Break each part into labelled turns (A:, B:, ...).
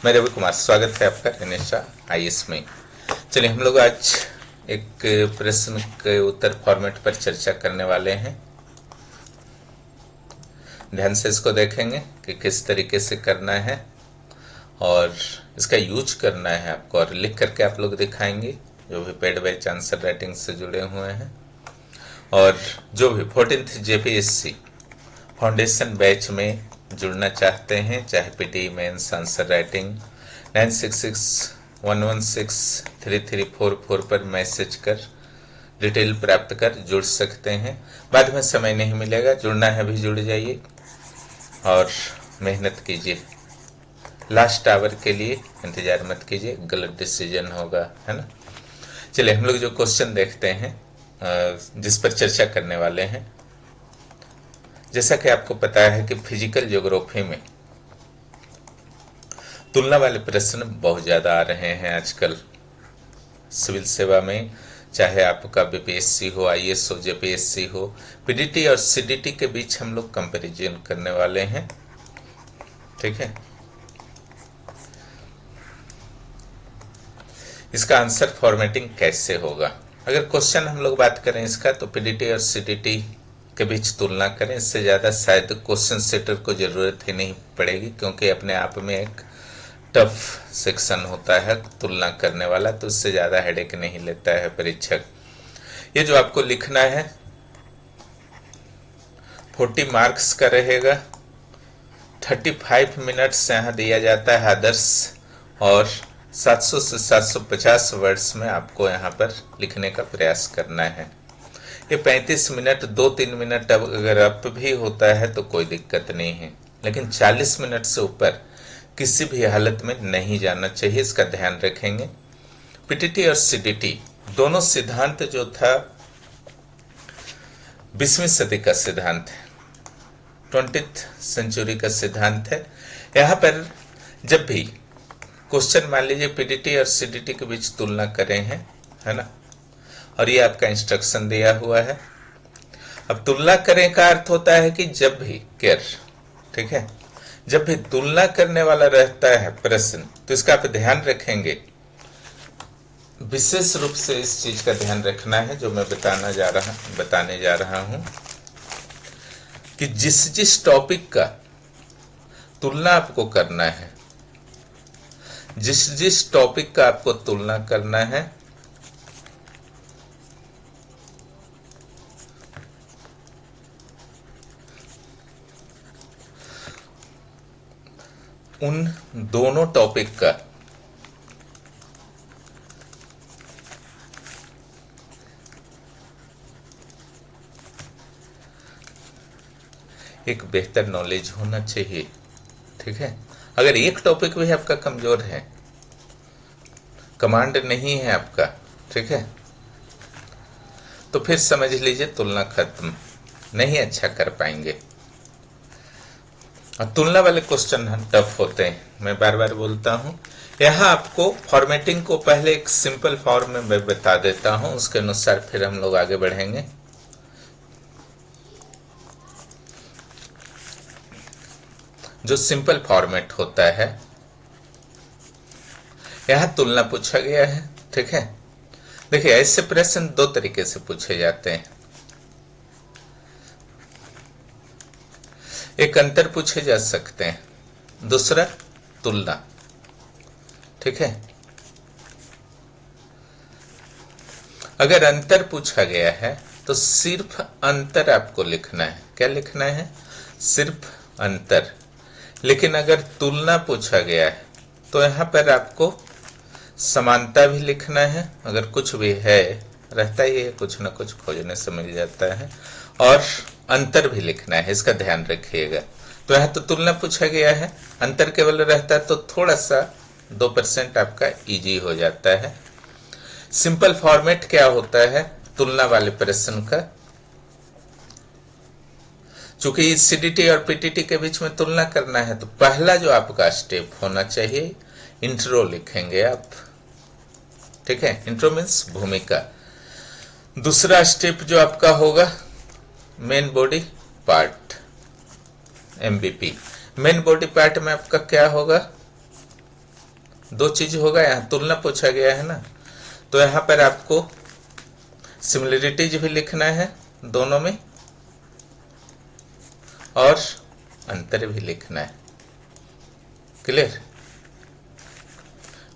A: मैं रवि कुमार, स्वागत है आपका रेनेशा आईएएस में। चलिए हम लोग आज एक प्रश्न के उत्तर फॉर्मेट पर चर्चा करने वाले हैं। ध्यान से इसको देखेंगे कि किस तरीके से करना है और इसका यूज करना है आपको, और लिख करके आप लोग दिखाएंगे जो भी पेड बैच आंसर राइटिंग से जुड़े हुए हैं, और जो भी 14th जेपीएससी फाउंडेशन बैच में जुड़ना चाहते हैं, चाहे पीटी मेंस आंसर राइटिंग 9661163344 पर मैसेज कर डिटेल प्राप्त कर जुड़ सकते हैं। बाद में समय नहीं मिलेगा, जुड़ना है भी जुड़ जाइए और मेहनत कीजिए। लास्ट आवर के लिए इंतजार मत कीजिए, गलत डिसीजन होगा, है ना। चलिए हम लोग जो क्वेश्चन देखते हैं जिस पर चर्चा करने वाले हैं। जैसा कि आपको पता है कि फिजिकल ज्योग्राफी में तुलना वाले प्रश्न बहुत ज्यादा आ रहे हैं आजकल सिविल सेवा में, चाहे आपका बीपीएससी हो, आईएएस हो, जेपीएससी हो, पीडीटी और सीडीटी के बीच हम लोग कंपैरिजन करने वाले हैं। ठीक है, इसका आंसर फॉर्मेटिंग कैसे होगा। अगर क्वेश्चन हम लोग बात करें इसका, तो पीडीटी और सीडीटी के बीच तुलना करें, इससे ज्यादा शायद क्वेश्चन सेटर को जरूरत ही नहीं पड़ेगी, क्योंकि अपने आप में एक टफ सेक्शन होता है तुलना करने वाला, तो इससे ज्यादा हेडेक नहीं लेता है परीक्षक। ये जो आपको लिखना है 40 मार्क्स का रहेगा, 35 मिनट्स यहाँ दिया जाता है आदर्श, और 700 से 750 वर्ड्स में आपको यहाँ पर लिखने का प्रयास करना है। ये 35 मिनट 2-3 मिनट अगर अप भी होता है तो कोई दिक्कत नहीं है, लेकिन 40 मिनट से ऊपर किसी भी हालत में नहीं जाना चाहिए, इसका ध्यान रखेंगे। पीटीटी और सीडीटी दोनों सिद्धांत जो था 20वीं सदी का सिद्धांत है, 20th सेंचुरी का सिद्धांत है। यहाँ पर जब भी क्वेश्चन मान लीजिए पीडीटी और सीडीटी के बीच तुलना करें हैं, है ना, और ये आपका इंस्ट्रक्शन दिया हुआ है। अब तुलना करें का अर्थ होता है कि जब भी केयर, ठीक है, जब भी तुलना करने वाला रहता है प्रश्न, तो इसका आप ध्यान रखेंगे। विशेष रूप से इस चीज का ध्यान रखना है जो मैं बताने जा रहा हूं, कि जिस टॉपिक का तुलना आपको करना है, जिस टॉपिक का आपको तुलना करना है, उन दोनों टॉपिक का एक बेहतर नॉलेज होना चाहिए। ठीक है, अगर एक टॉपिक भी आपका कमजोर है, कमांड नहीं है आपका, ठीक है, तो फिर समझ लीजिए तुलना खत्म, नहीं अच्छा कर पाएंगे। और तुलना वाले क्वेश्चन टफ होते हैं, मैं बार बार बोलता हूं। यहाँ आपको फॉर्मेटिंग को पहले एक सिंपल फॉर्म में मैं बता देता हूं, उसके अनुसार फिर हम लोग आगे बढ़ेंगे। जो सिंपल फॉर्मेट होता है, यहाँ तुलना पूछा गया है, ठीक है। देखिए ऐसे प्रश्न दो तरीके से पूछे जाते हैं, एक अंतर पूछे जा सकते हैं, दूसरा तुलना, ठीक है। अगर अंतर पूछा गया है तो सिर्फ अंतर आपको लिखना है। क्या लिखना है? सिर्फ अंतर। लेकिन अगर तुलना पूछा गया है तो यहां पर आपको समानता भी लिखना है, अगर कुछ भी है, रहता ही है, कुछ ना कुछ खोजने से मिल जाता है, और अंतर भी लिखना है, इसका ध्यान रखिएगा। तो यहाँ तो तुलना पूछा गया है, अंतर केवल रहता है तो थोड़ा सा 2% आपका इजी हो जाता है। सिंपल फॉर्मेट क्या होता है तुलना वाले प्रश्न का? चूंकि सीडीटी और पीटीटी के बीच में तुलना करना है, तो पहला जो आपका स्टेप होना चाहिए, इंट्रो लिखेंगे आप, ठीक है। इंट्रो मीन्स भूमिका। दूसरा स्टेप जो आपका होगा main body part, MBP. Main body part में आपका क्या होगा? दो चीज होगा, यहाँ तुलना पूछा गया है ना, तो यहाँ पर आपको सिमिलरिटीज भी लिखना है दोनों में और अंतर भी लिखना है। क्लियर?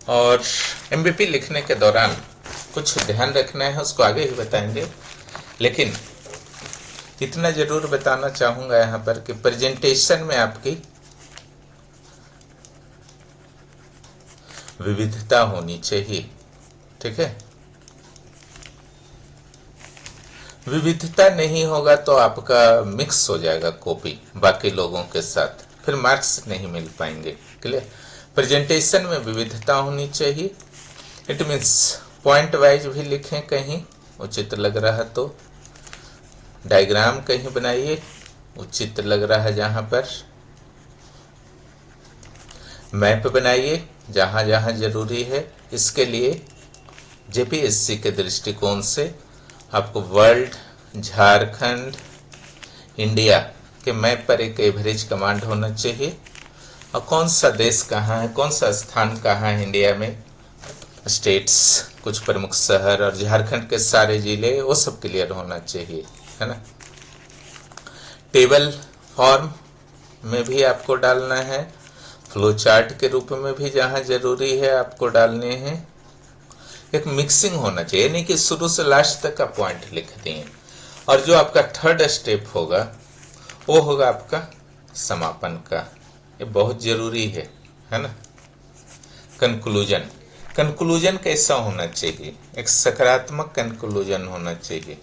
A: और एमबीपी लिखने के दौरान कुछ ध्यान रखना है, उसको आगे ही बताएंगे, लेकिन इतना जरूर बताना चाहूंगा यहाँ पर कि प्रेजेंटेशन में आपकी विविधता होनी चाहिए। ठीक है? विविधता नहीं होगा तो आपका मिक्स हो जाएगा कॉपी बाकी लोगों के साथ, फिर मार्क्स नहीं मिल पाएंगे। क्लियर? प्रेजेंटेशन में विविधता होनी चाहिए। इट मीन्स पॉइंट वाइज भी लिखें कहीं उचित लग रहा तो, डायग्राम कहीं बनाइए उचित लग रहा है जहां पर, मैप बनाइए जहां जहां जरूरी है। इसके लिए जेपीएससी के दृष्टिकोण से आपको वर्ल्ड, झारखंड, इंडिया के मैप पर एक एवरेज कमांड होना चाहिए, और कौन सा देश कहाँ है, कौन सा स्थान कहाँ है इंडिया में, स्टेट्स, कुछ प्रमुख शहर और झारखंड के सारे जिले, वो सब क्लियर होना चाहिए, है ना। टेबल फॉर्म में भी आपको डालना है, फ्लो चार्ट के रूप में भी जहां जरूरी है आपको डालने हैं। एक मिक्सिंग होना चाहिए, नहीं कि शुरू से लास्ट तक का पॉइंट लिख दिए। और जो आपका थर्ड स्टेप होगा वो होगा आपका समापन का, ये बहुत जरूरी है ना। कंक्लूजन, कंक्लूजन कैसा होना चाहिए? एक सकारात्मक कंक्लूजन होना चाहिए,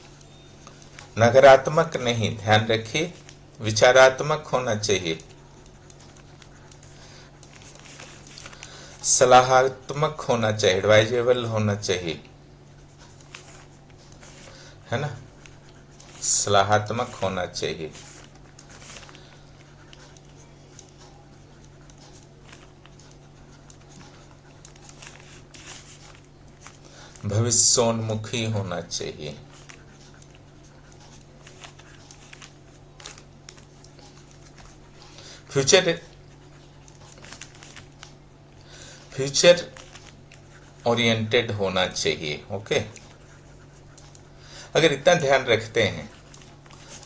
A: नकारात्मक नहीं, ध्यान रखिए, विचारात्मक होना चाहिए, सलाहात्मक होना चाहिए, एडवाइजेबल होना चाहिए, है ना, सलाहात्मक होना चाहिए। भविष्योन्मुखी होना चाहिए, फ्यूचर ओरिएंटेड होना चाहिए। ओके, अगर इतना ध्यान रखते हैं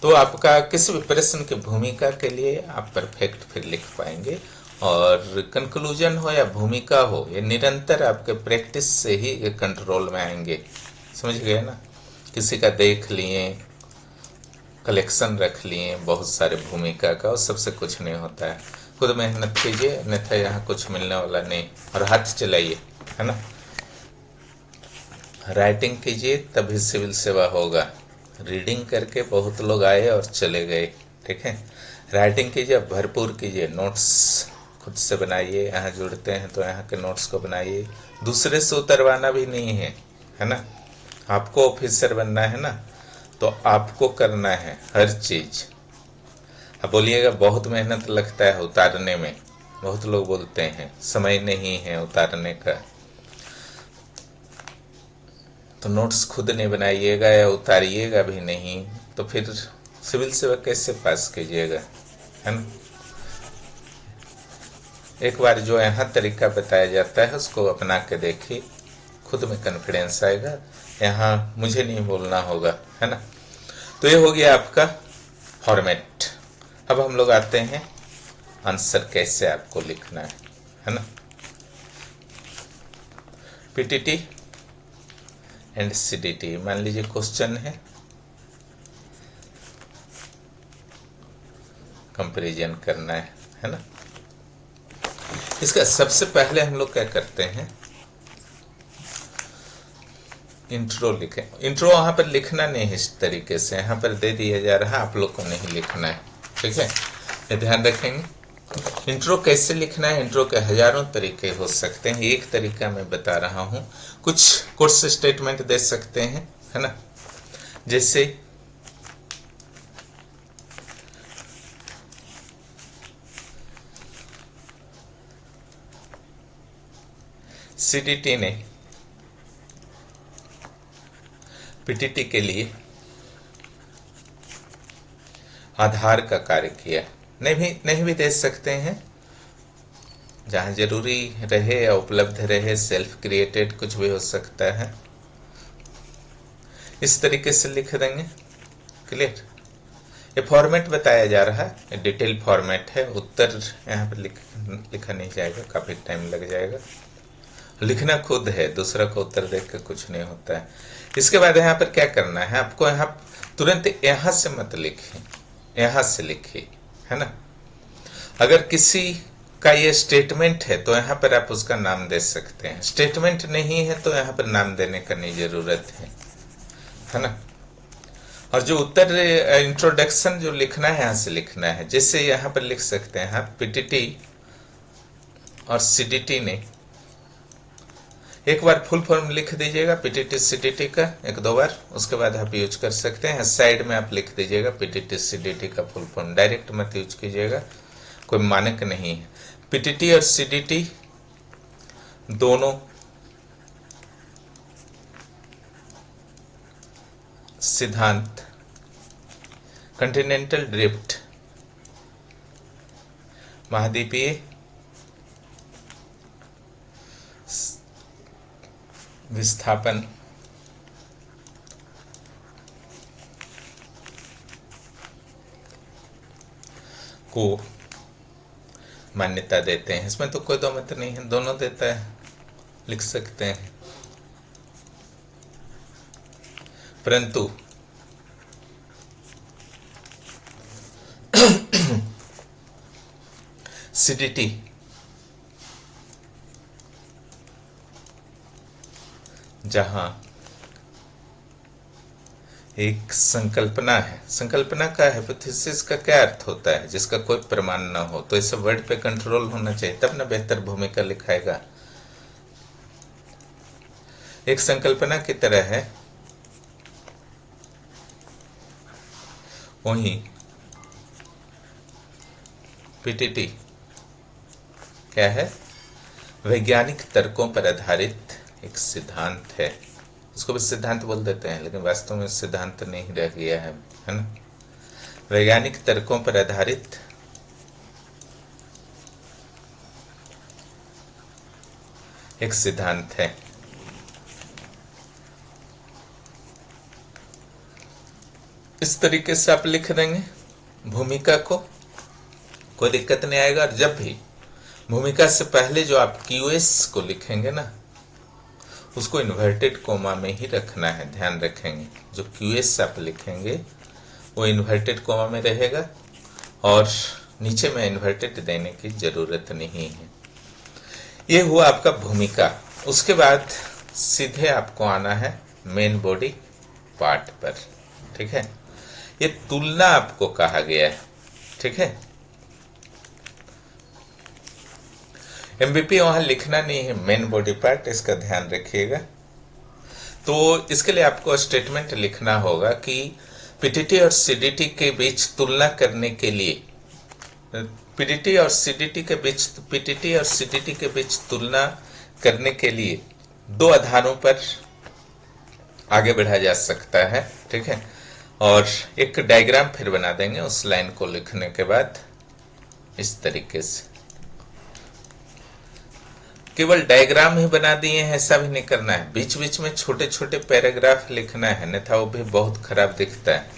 A: तो आपका किसी भी प्रश्न की भूमिका के लिए आप परफेक्ट फिर लिख पाएंगे। और कंक्लूजन हो या भूमिका हो, ये निरंतर आपके प्रैक्टिस से ही ये कंट्रोल में आएंगे। समझ गए ना? किसी का देख लिए, कलेक्शन रख लिए बहुत सारे भूमिका का, उस सबसे कुछ नहीं होता है। खुद मेहनत कीजिए, अन्यथा यहाँ कुछ मिलने वाला नहीं। और हाथ चलाइए, है ना, राइटिंग कीजिए तभी सिविल सेवा होगा। रीडिंग करके बहुत लोग आए और चले गए। ठीक है, राइटिंग कीजिए, भरपूर कीजिए, नोट्स खुद से बनाइए। यहाँ जुड़ते हैं तो यहाँ के नोट्स को बनाइए, दूसरे से उतरवाना भी नहीं है ना। आपको ऑफिसर बनना है ना, तो आपको करना है हर चीज। अब बोलिएगा बहुत मेहनत लगता है उतारने में, बहुत लोग बोलते हैं समय नहीं है उतारने का, तो नोट्स खुद नहीं बनाइएगा या उतारिएगा भी नहीं, तो फिर सिविल सेवा कैसे पास कीजिएगा, है ना। एक बार जो यहाँ तरीका बताया जाता है उसको अपना के देखिए, खुद में कॉन्फिडेंस आएगा, यहाँ मुझे नहीं बोलना होगा, है ना। तो ये हो गया आपका फॉर्मेट। अब हम लोग आते हैं आंसर कैसे आपको लिखना है ना। पीटीटी एंड सीडीटी, मान लीजिए क्वेश्चन है, कंपैरिजन करना है ना। इसका सबसे पहले हम लोग क्या करते हैं, इंट्रो लिखें। इंट्रो वहां पर लिखना नहीं है इस तरीके से, यहाँ पर दे दिया जा रहा है, आप लोग को नहीं लिखना है। ठीक है, ये ध्यान रखेंगे। इंट्रो कैसे लिखना है, इंट्रो के हजारों तरीके हो सकते हैं, एक तरीका मैं बता रहा हूं। कुछ कोर्स स्टेटमेंट दे सकते हैं, है ना, जैसे सीडीटी ने पीटीटी के लिए आधार का कार्य किया। नहीं भी दे सकते हैं, जहां जरूरी रहे या उपलब्ध रहे, सेल्फ क्रिएटेड कुछ भी हो सकता है, इस तरीके से लिख देंगे। क्लियर? ये फॉर्मेट बताया जा रहा है, डिटेल फॉर्मेट है। उत्तर यहाँ पर लिखा नहीं जाएगा, काफी टाइम लग जाएगा। लिखना खुद है, दूसरा को उत्तर देख के कुछ नहीं होता है। इसके बाद यहाँ पर क्या करना है आपको, यहाँ तुरंत यहाँ से मत लिखिए, यहाँ से लिखिए, है ना। अगर किसी का ये स्टेटमेंट है तो यहाँ पर आप उसका नाम दे सकते हैं, स्टेटमेंट नहीं है तो यहाँ पर नाम देने का नहीं जरूरत है ना। और जो उत्तर इंट्रोडक्शन जो लिखना है यहाँ से लिखना है, जैसे यहाँ पर लिख सकते हैं आप पीटीटी और सीडीटी ने, एक बार फुल फॉर्म लिख दीजिएगा पीटीटी सीडीटी का, एक दो बार, उसके बाद आप यूज कर सकते हैं। साइड में आप लिख दीजिएगा पीटीटी सीडीटी का फुल फॉर्म, डायरेक्ट मत यूज कीजिएगा, कोई मानक नहीं है। पीटीटी और सीडीटी दोनों सिद्धांत कॉन्टिनेंटल ड्रिफ्ट, महाद्वीपीय विस्थापन को मान्यता देते हैं। इसमें तो कोई दो मत नहीं है, दोनों देता है, लिख सकते हैं। परंतु सीडीटी जहां एक संकल्पना है, संकल्पना का हाइपोथेसिस का क्या अर्थ होता है, जिसका कोई प्रमाण ना हो, तो इसे वर्ड पे कंट्रोल होना चाहिए, तब ना बेहतर भूमिका लिखाएगा। एक संकल्पना की तरह है, वही पीटीटी क्या है, वैज्ञानिक तर्कों पर आधारित एक सिद्धांत है। उसको भी सिद्धांत बोल देते हैं, लेकिन वास्तव में सिद्धांत नहीं रह गया है ना। वैज्ञानिक तर्कों पर आधारित एक सिद्धांत है। इस तरीके से आप लिख देंगे भूमिका को, कोई दिक्कत नहीं आएगा। और जब भी भूमिका से पहले जो आप क्यूएस को लिखेंगे ना, उसको इन्वर्टेड कोमा में ही रखना है, ध्यान रखेंगे। जो क्यूएस आप लिखेंगे वो इन्वर्टेड कोमा में रहेगा, और नीचे में इन्वर्टेड देने की जरूरत नहीं है। ये हुआ आपका भूमिका। उसके बाद सीधे आपको आना है मेन बॉडी पार्ट पर, ठीक है। ये तुलना आपको कहा गया है, ठीक है। एमबीपी वहां लिखना नहीं है, मेन बॉडी पार्ट, इसका ध्यान रखिएगा। तो इसके लिए आपको स्टेटमेंट लिखना होगा कि पीटीटी और सीडीटी के बीच तुलना करने के लिए, पीटीटी और सीडीटी के बीच तुलना करने के लिए दो आधारों पर आगे बढ़ा जा सकता है, ठीक है। और एक डायग्राम फिर बना देंगे उस लाइन को लिखने के बाद, इस तरीके से। केवल डायग्राम ही बना दिए हैं ऐसा भी नहीं करना है, बीच बीच में छोटे छोटे पैराग्राफ लिखना है, अन्यथा वो भी बहुत खराब दिखता है।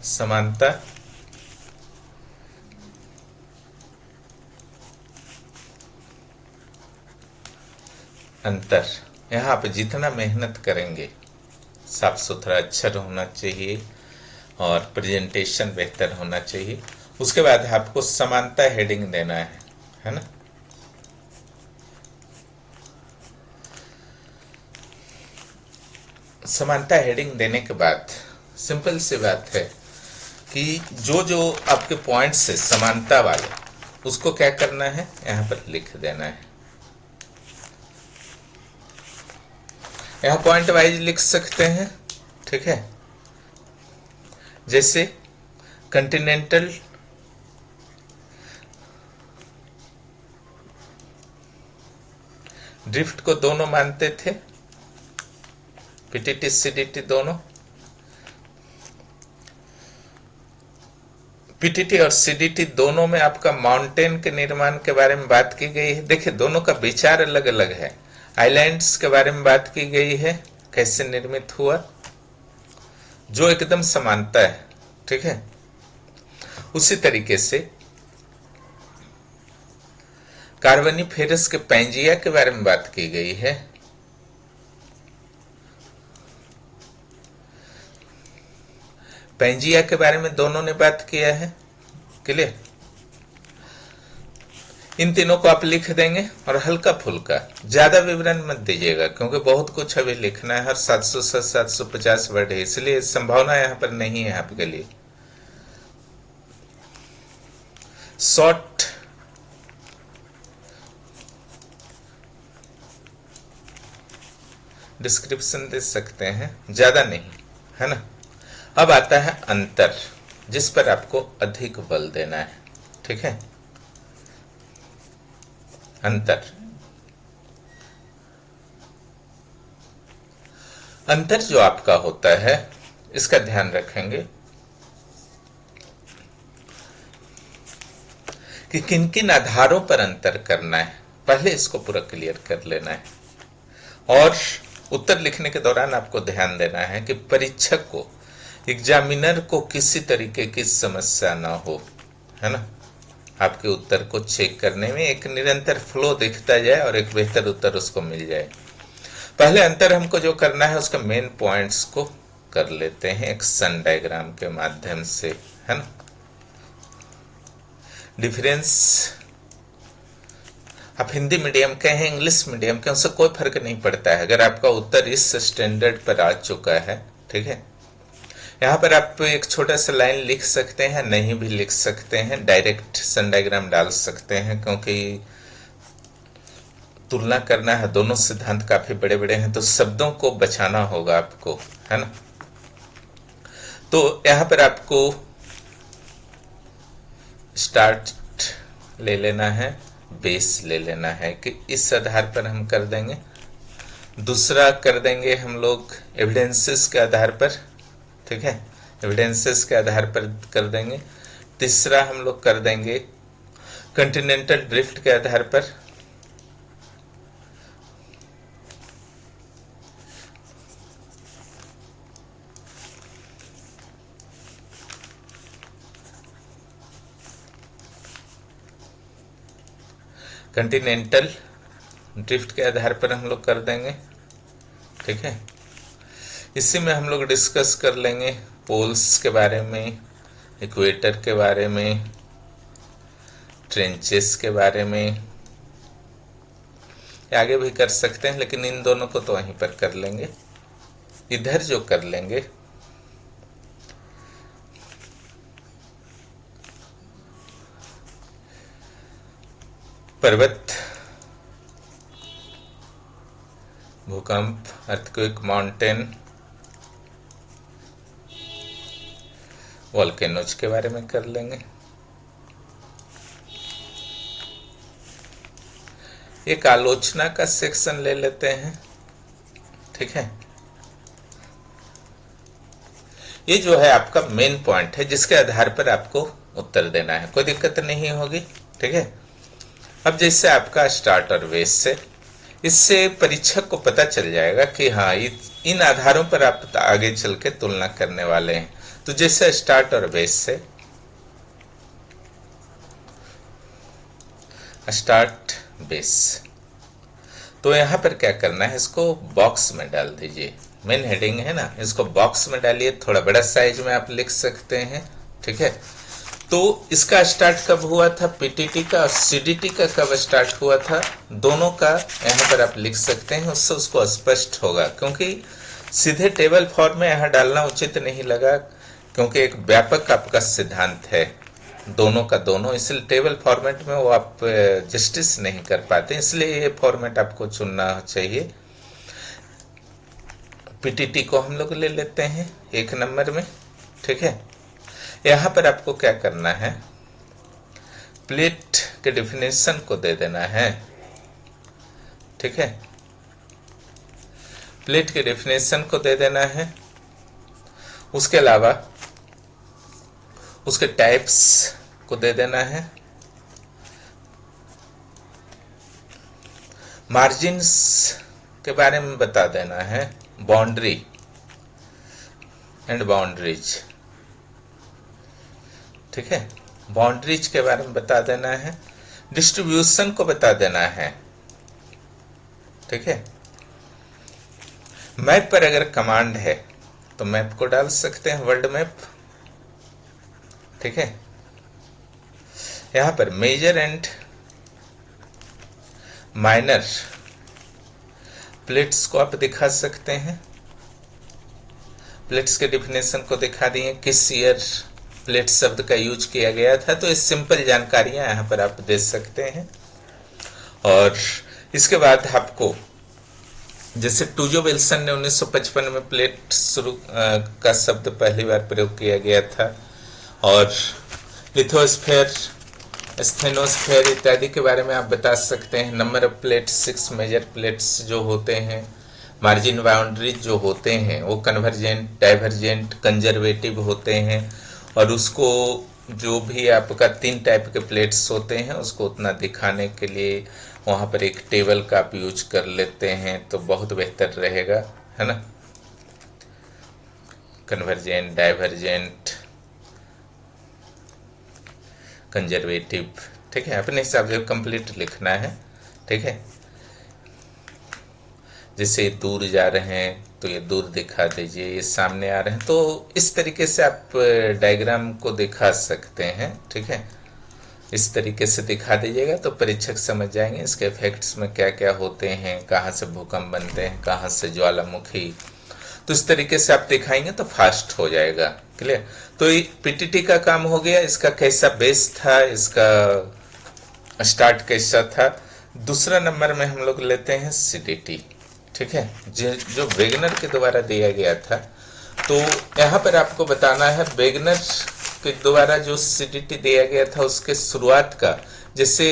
A: समानता अंतर, यहाँ पे जितना मेहनत करेंगे, साफ सुथरा अक्षर होना चाहिए और प्रेजेंटेशन बेहतर होना चाहिए। उसके बाद आपको समानता हेडिंग देना है ना। समानता हेडिंग देने के बाद सिंपल सी बात है कि जो जो आपके पॉइंट्स है समानता वाले, उसको क्या करना है, यहाँ पर लिख देना है। यहाँ पॉइंट वाइज लिख सकते हैं, ठीक है। जैसे कॉन्टिनेंटल ड्रिफ्ट को दोनों मानते थे, पीटीटी सीडीटी दोनों। पीटीटी और सीडीटी दोनों में आपका माउंटेन के निर्माण के बारे में बात की गई है। देखिए दोनों का विचार अलग अलग है। आइलैंड्स के बारे में बात की गई है, कैसे निर्मित हुआ, जो एकदम समानता है, ठीक है। उसी तरीके से कार्बोनिफेरस के पैंजिया के बारे में बात की गई है। पैंजिया के बारे में दोनों ने बात किया है, क्लियर। इन तीनों को आप लिख देंगे और हल्का फुल्का, ज्यादा विवरण मत दीजिएगा क्योंकि बहुत कुछ अभी लिखना है। हर 700 से 750 वर्ड है, इसलिए संभावना यहां पर नहीं है आपके लिए। शॉर्ट डिस्क्रिप्शन दे सकते हैं, ज्यादा नहीं, है ना। अब आता है अंतर, जिस पर आपको अधिक बल देना है, ठीक है। अंतर अंतर जो आपका होता है, इसका ध्यान रखेंगे कि किन किन आधारों पर अंतर करना है, पहले इसको पूरा क्लियर कर लेना है। और उत्तर लिखने के दौरान आपको ध्यान देना है कि परीक्षक को, एग्जामिनर को किसी तरीके की समस्या ना हो, है ना। आपके उत्तर को चेक करने में एक निरंतर फ्लो दिखता जाए और एक बेहतर उत्तर उसको मिल जाए। पहले अंतर हमको जो करना है उसके मेन पॉइंट्स को कर लेते हैं एक्शन डायग्राम के माध्यम से, है ना। डिफरेंस, आप हिंदी मीडियम के हैं, इंग्लिश मीडियम के, उससे कोई फर्क नहीं पड़ता है अगर आपका उत्तर इस स्टैंडर्ड पर आ चुका है, ठीक है। यहाँ पर आप एक छोटा सा लाइन लिख सकते हैं, नहीं भी लिख सकते हैं, डायरेक्ट सन डायग्राम डाल सकते हैं, क्योंकि तुलना करना है, दोनों सिद्धांत काफी बड़े बड़े हैं तो शब्दों को बचाना होगा आपको, है ना। तो यहाँ पर आपको स्टार्ट ले लेना है, बेस ले लेना है कि इस आधार पर हम कर देंगे। दूसरा कर देंगे हम लोग एविडेंसेस के आधार पर, ठीक है, एविडेंसेस के आधार पर कर देंगे। तीसरा हम लोग कर देंगे कॉन्टिनेंटल ड्रिफ्ट के आधार पर। कॉन्टिनेंटल ड्रिफ्ट के आधार पर हम लोग कर देंगे, ठीक है। इसी में हम लोग डिस्कस कर लेंगे पोल्स के बारे में, इक्वेटर के बारे में, ट्रेंचेस के बारे में, आगे भी कर सकते हैं लेकिन इन दोनों को तो वहीं पर कर लेंगे। इधर जो कर लेंगे पर्वत, भूकंप, अर्थक्वेक, माउंटेन, वॉल्केनोज के बारे में कर लेंगे। एक आलोचना का सेक्शन ले लेते हैं, ठीक है। ये जो है आपका मेन पॉइंट है जिसके आधार पर आपको उत्तर देना है, कोई दिक्कत नहीं होगी, ठीक है। अब जैसे आपका स्टार्ट और बेस से, इससे परीक्षक को पता चल जाएगा कि हाँ इन आधारों पर आप आगे चल के तुलना करने वाले हैं। तो जैसे स्टार्ट और बेस से, स्टार्ट बेस, तो यहां पर क्या करना है, इसको बॉक्स में डाल दीजिए। मेन हेडिंग है ना, इसको बॉक्स में डालिए, थोड़ा बड़ा साइज में आप लिख सकते हैं, ठीक है। तो इसका स्टार्ट कब हुआ था, पीटीटी का और सीडीटी का कब स्टार्ट हुआ था, दोनों का यहाँ पर आप लिख सकते हैं, उससे उसको स्पष्ट होगा। क्योंकि सीधे टेबल फॉर्म में यहाँ डालना उचित नहीं लगा, क्योंकि एक व्यापक आपका सिद्धांत है दोनों का दोनों, इसलिए टेबल फॉर्मेट में वो आप जस्टिस नहीं कर पाते, इसलिए ये फॉर्मेट आपको चुनना चाहिए। पीटीटी को हम लोग ले लेते हैं 1 नंबर में, ठीक है। यहां पर आपको क्या करना है, प्लेट के डेफिनेशन को दे देना है, ठीक है। प्लेट के डेफिनेशन को दे देना है। उसके अलावा उसके टाइप्स को दे देना है, मार्जिन्स के बारे में बता देना है, बाउंड्री एंड बाउंड्रीज, ठीक है, बाउंड्रीज के बारे में बता देना है, डिस्ट्रीब्यूशन को बता देना है, ठीक है। मैप पर अगर कमांड है तो मैप को डाल सकते हैं, वर्ल्ड मैप, ठीक है। यहां पर मेजर एंड माइनर प्लेट्स को आप दिखा सकते हैं, प्लेट्स के डिफिनेशन को दिखा दिए, किस ईयर प्लेट शब्द का यूज किया गया था, तो ये सिंपल जानकारियां यहां पर आप दे सकते हैं। और इसके बाद आपको जैसे टूजो विल्सन ने 1955 में प्लेट शुरू का शब्द पहली बार प्रयोग किया गया था, और लिथोस्फेयर, स्टेनोस्फेयर इत्यादि के बारे में आप बता सकते हैं। Number of plates 6 major plates जो होते हैं, मार्जिन बाउंड्रीज जो होते हैं वो कन्वर्जेंट, डाइवर्जेंट, कंजर्वेटिव होते हैं, और उसको जो भी आपका 3 टाइप के प्लेट्स होते हैं उसको उतना दिखाने के लिए वहां पर एक टेबल का आप यूज कर लेते हैं तो बहुत बेहतर रहेगा, है ना। कन्वर्जेंट, डाइवर्जेंट, कंजर्वेटिव, ठीक है, अपने हिसाब से कंप्लीट लिखना है, ठीक है। जैसे दूर जा रहे हैं तो ये दूर दिखा दीजिए, ये सामने आ रहे हैं, तो इस तरीके से आप डायग्राम को दिखा सकते हैं, ठीक है। इस तरीके से दिखा दीजिएगा तो परीक्षक समझ जाएंगे इसके इफेक्ट्स में क्या क्या होते हैं, कहाँ से भूकंप बनते हैं, कहाँ से ज्वालामुखी, तो इस तरीके से आप दिखाएंगे तो फास्ट हो जाएगा, क्लियर। तो ये पीटीटी का काम हो गया, इसका कैसा बेस था, इसका स्टार्ट कैसा था। दूसरा नंबर में हम लोग लेते हैं सीडीटी, ठीक है, जो वेगनर के द्वारा दिया गया था। तो यहाँ पर आपको बताना है वेगनर के द्वारा जो सीडीटी दिया गया था उसके शुरुआत का, जैसे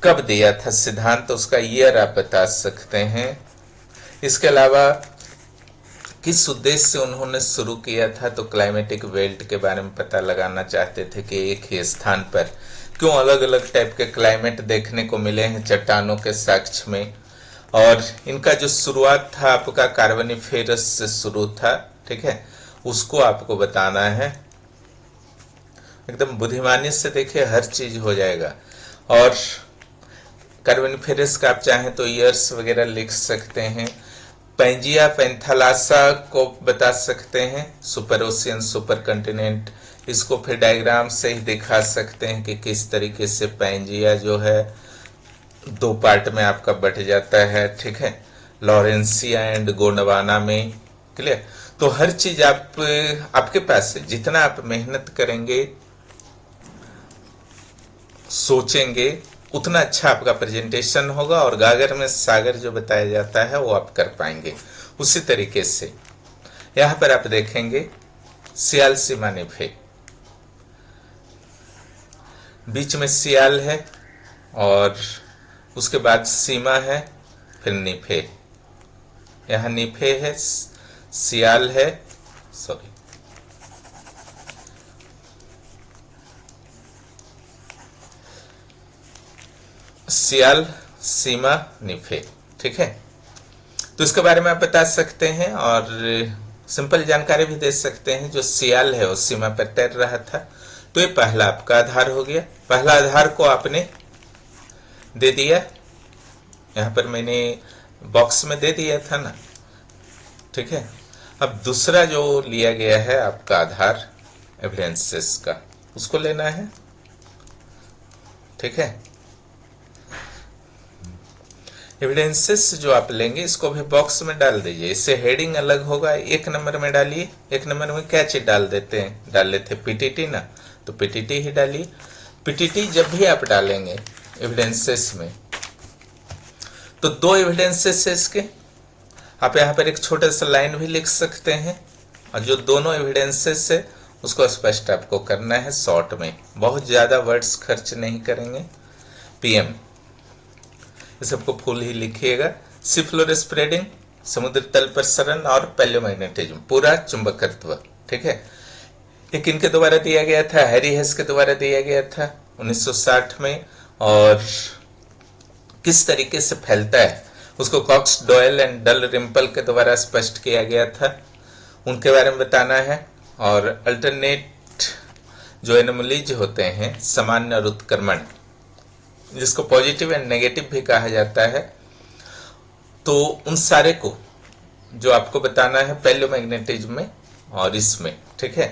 A: कब दिया था सिद्धांत, तो उसका ईयर आप बता सकते हैं। इसके अलावा किस उद्देश्य से उन्होंने शुरू किया था, तो क्लाइमेटिक बेल्ट के बारे में पता लगाना चाहते थे कि एक ही स्थान पर क्यों अलग अलग टाइप के क्लाइमेट देखने को मिले हैं चट्टानों के साक्ष्य में, और इनका जो शुरुआत था आपका कार्बोनिफेरस से शुरू था, ठीक है, उसको आपको बताना है। एकदम बुद्धिमानी से देखिए हर चीज हो जाएगा। और कार्बोनिफेरस का आप चाहें तो ईयर्स वगैरह लिख सकते हैं। पैंजिया पैंथालासा को बता सकते हैं, सुपर ओशियन, सुपर कंटिनेंट, इसको फिर डायग्राम से ही दिखा सकते हैं कि किस तरीके से पैंजिया जो है 2 पार्ट में आपका बट जाता है, ठीक है, लॉरेंसिया एंड गोंडवाना में, क्लियर। तो हर चीज आपके पास है, जितना आप मेहनत करेंगे, सोचेंगे, उतना अच्छा आपका प्रेजेंटेशन होगा, और गागर में सागर जो बताया जाता है वो आप कर पाएंगे। उसी तरीके से यहां पर आप देखेंगे सियाल सीमा निफे, बीच में सियाल है और उसके बाद सीमा है, फिर निफे, यहां निफे है, सियाल है, सॉरी सियाल, सीमा, निफे, ठीक है। तो इसके बारे में आप बता सकते हैं और सिंपल जानकारी भी दे सकते हैं। जो सियाल है वो सीमा पर तैर रहा था, तो ये पहला आपका आधार हो गया। पहला आधार को आपने दे दिया, यहां पर मैंने बॉक्स में दे दिया था ना, ठीक है। अब दूसरा जो लिया गया है आपका आधार एविडेंसेस का, उसको लेना है, ठीक है। एविडेंसेस जो आप लेंगे इसको भी बॉक्स में डाल दीजिए, इससे हेडिंग अलग होगा। 1 नंबर में डालिए, 1 नंबर में क्या चीज डाल देते हैं, डाल लेते पीटीटी ना, तो पीटीटी ही डालिए। पीटीटी जब भी आप डालेंगे एविडेंसेस में, तो 2 एविडेंसेस है इसके, आप यहाँ पर एक छोटा सा लाइन भी लिख सकते हैं, और जो दोनों एविडेंसेस है उसको स्पष्ट आपको करना है शॉर्ट में, बहुत ज्यादा वर्ड्स खर्च नहीं करेंगे। पीएम ये सबको फुल ही लिखिएगा। सी फ्लोर स्प्रेडिंग, समुद्र तल प्रसरण और पैलियोमैग्नेटिज्म, पूरा चुंबकत्व, ठीक है। ये किनके द्वारा दिया गया था? हैरी हेस के द्वारा दिया गया था 1960 में। और किस तरीके से फैलता है उसको कॉक्स डॉयल एंड डल रिम्पल के द्वारा स्पष्ट किया गया था, उनके बारे में बताना है। और अल्टरनेट जो एनोमलीज होते हैं, सामान्य और उत्क्रमण, जिसको पॉजिटिव एंड नेगेटिव भी कहा जाता है, तो उन सारे को जो आपको बताना है पैलियोमैग्नेटिज्म में और इसमें, ठीक है।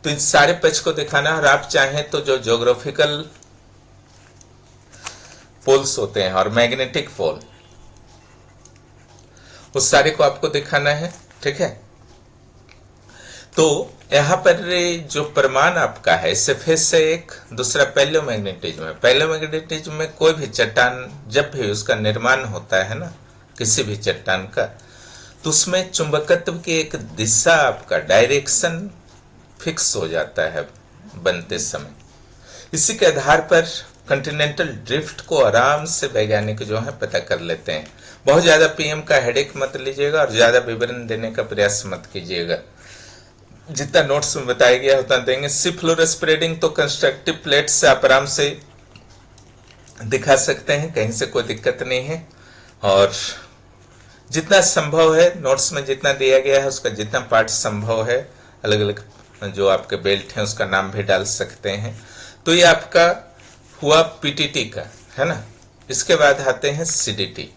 A: तो इन सारे पक्ष को दिखाना है। और आप चाहें तो जो ज्योग्राफिकल पोल्स होते हैं और मैग्नेटिक पोल, उस सारे को आपको दिखाना है, ठीक है। तो यहां पर जो प्रमाण आपका है, इससे फिर से एक दूसरा पैलियोमैग्नेटिज्म है। पैलियोमैग्नेटिज्म में कोई भी चट्टान जब भी उसका निर्माण होता है ना, किसी भी चट्टान का, तो उसमें चुंबकत्व की एक दिशा, आपका डायरेक्शन फिक्स हो जाता है बनते समय। इसी के आधार पर कॉन्टिनेंटल ड्रिफ्ट को आराम से वैज्ञानिक जो है पता कर लेते हैं। बहुत ज्यादा पीएम का हेडेक मत लीजिएगा और ज्यादा विवरण देने का प्रयास मत कीजिएगा। जितना नोट्स में बताया गया उतना देंगे। सी फ्लोर स्प्रेडिंग तो कंस्ट्रक्टिव प्लेट से आप आराम से दिखा सकते हैं, कहीं से कोई दिक्कत नहीं है। और जितना संभव है नोट्स में जितना दिया गया है उसका जितना पार्ट संभव है, अलग अलग जो आपके बेल्ट हैं उसका नाम भी डाल सकते हैं। तो ये आपका हुआ पीटीटी का, है ना। इसके बाद आते हैं सीडीटी।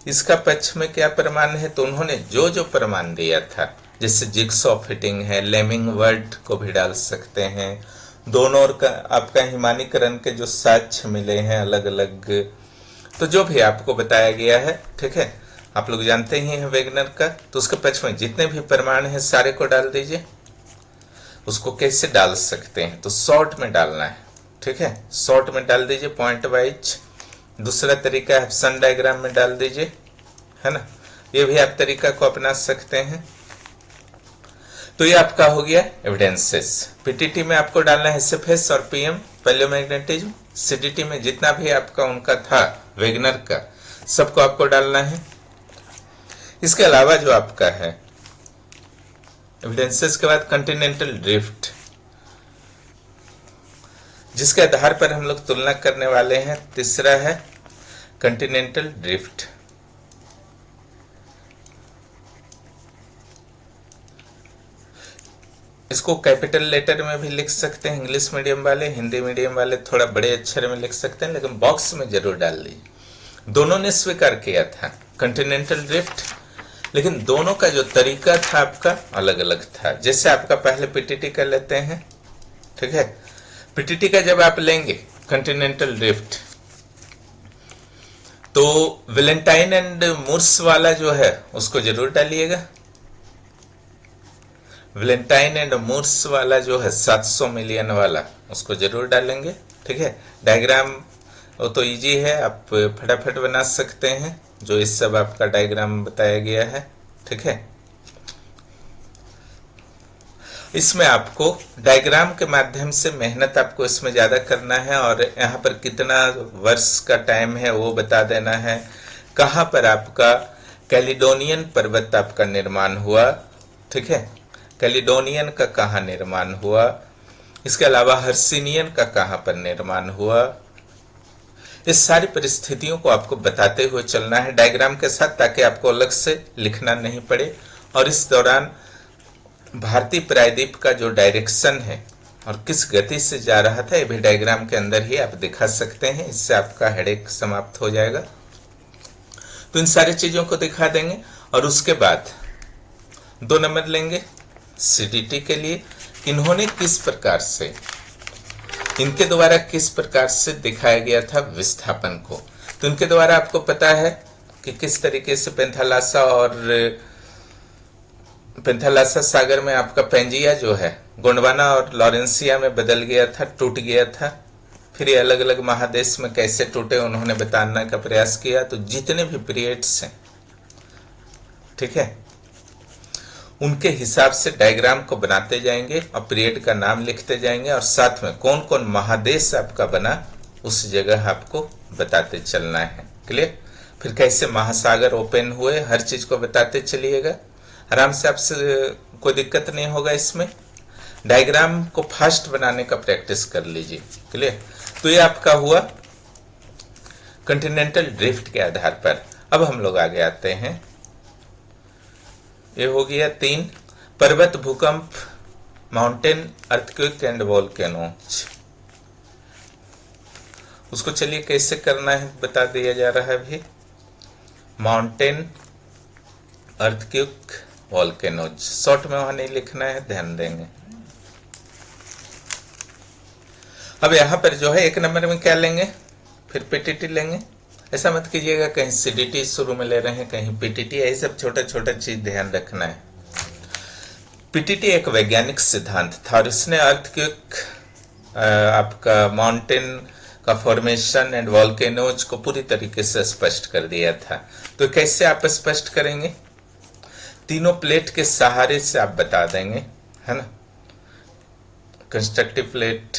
A: इसका पक्ष में क्या प्रमाण है? तो उन्होंने जो जो प्रमाण दिया था, जैसे जिग्सॉ फिटिंग है, लेमिंग वर्ड को भी डाल सकते हैं, दोनों और का आपका हिमानीकरण के जो साक्ष्य मिले हैं अलग अलग, तो जो भी आपको बताया गया है, ठीक है, आप लोग जानते ही हैं वेगनर का। तो उसके पक्ष में जितने भी प्रमाण हैं सारे को डाल दीजिए। उसको कैसे डाल सकते हैं? तो शॉर्ट में डालना है, ठीक है, शॉर्ट में डाल दीजिए पॉइंट वाइज। दूसरा तरीका है सन डायग्राम में डाल दीजिए, है ना। ये भी आप तरीका को अपना सकते हैं। तो ये आपका हो गया एविडेंसेस। पीटीटी में आपको डालना है एसएफएस और पीएम पैलियोमैग्नेटिज्म। सीडीटी में जितना भी आपका उनका था वेगनर का, सबको आपको डालना है। इसके अलावा जो आपका है एविडेंसेस के बाद कॉन्टिनेंटल ड्रिफ्ट, जिसके आधार पर हम लोग तुलना करने वाले हैं। तीसरा है कॉन्टिनेंटल ड्रिफ्ट। इसको कैपिटल लेटर में भी लिख सकते हैं इंग्लिश मीडियम वाले, हिंदी मीडियम वाले थोड़ा बड़े अक्षर में लिख सकते हैं, लेकिन बॉक्स में जरूर डाल लीजिए। दोनों ने स्वीकार किया था कॉन्टिनेंटल ड्रिफ्ट, लेकिन दोनों का जो तरीका था आपका अलग अलग था। जैसे आपका पहले पीटीटी कर लेते हैं, ठीक है। पीटीटी का जब आप लेंगे कॉन्टिनेंटल ड्रिफ्ट, तो वेलेंटाइन एंड मुर्स वाला जो है उसको जरूर डालिएगा। वेलेंटाइन एंड मुर्स वाला जो है 700 मिलियन वाला, उसको जरूर डालेंगे, ठीक है। डायग्राम वो तो इजी है, आप फटाफट बना सकते हैं, जो इस सब आपका डायग्राम बताया गया है, ठीक है। इसमें आपको डायग्राम के माध्यम से मेहनत आपको इसमें ज्यादा करना है, और यहाँ पर कितना वर्ष का टाइम है वो बता देना है। कहाँ पर आपका कैलिडोनियन पर्वत आपका निर्माण हुआ, ठीक है, कैलिडोनियन का कहाँ निर्माण हुआ, इसके अलावा हर्सिनियन का कहाँ पर निर्माण हुआ, इस सारी परिस्थितियों को आपको बताते हुए चलना है डायग्राम के साथ, ताकि आपको अलग से लिखना नहीं पड़े। और इस दौरान भारतीय प्रायद्वीप का जो डायरेक्शन है और किस गति से जा रहा था, ये भी डायग्राम के अंदर ही आप दिखा सकते हैं। इससे आपका हेडेक समाप्त हो जाएगा। तो इन सारी चीजों को दिखा देंगे, और उसके बाद 2 नंबर लेंगे सीडीटी के लिए। इन्होंने किस प्रकार से, इनके द्वारा किस प्रकार से दिखाया गया था विस्थापन को। तो इनके द्वारा आपको पता है कि किस तरीके से पेंथालासा और पेंथालासा सागर में आपका पेंजिया जो है गोंडवाना और लॉरेंसिया में बदल गया था, टूट गया था। फिर ये अलग अलग महादेश में कैसे टूटे उन्होंने बताने का प्रयास किया। तो जितने भी पीरियड्स हैं, ठीक है, उनके हिसाब से डायग्राम को बनाते जाएंगे और पीरियड का नाम लिखते जाएंगे, और साथ में कौन कौन महादेश आपका बना उस जगह आपको बताते चलना है। क्लियर? फिर कैसे महासागर ओपन हुए, हर चीज को बताते चलिएगा। आराम से, आपसे कोई दिक्कत नहीं होगा इसमें। डायग्राम को फास्ट बनाने का प्रैक्टिस कर लीजिए। क्लियर? तो ये आपका हुआ कॉन्टिनेंटल ड्रिफ्ट के आधार पर। अब हम लोग आगे आते हैं। ये हो गया 3 पर्वत, भूकंप, माउंटेन अर्थक्वेक एंड वोल्केनोज। उसको चलिए कैसे करना है बता दिया जा रहा है अभी। माउंटेन, अर्थक्वेक, वोल्केनोज, शॉर्ट में वहां नहीं लिखना है, ध्यान देंगे। अब यहां पर जो है 1 नंबर में क्या लेंगे, फिर पीटीटी लेंगे। ऐसा मत कीजिएगा कहीं सीडीटी शुरू में ले रहे हैं, कहीं पीटीटी, यही सब छोटा छोटा चीज ध्यान रखना है। पीटीटी एक वैज्ञानिक सिद्धांत था और इसने अर्थक्वेक, आपका माउंटेन का फॉर्मेशन एंड वॉल्केनोज को पूरी तरीके से स्पष्ट कर दिया था। तो कैसे आप स्पष्ट करेंगे? तीनों प्लेट के सहारे से आप बता देंगे, है ना। कंस्ट्रक्टिव प्लेट,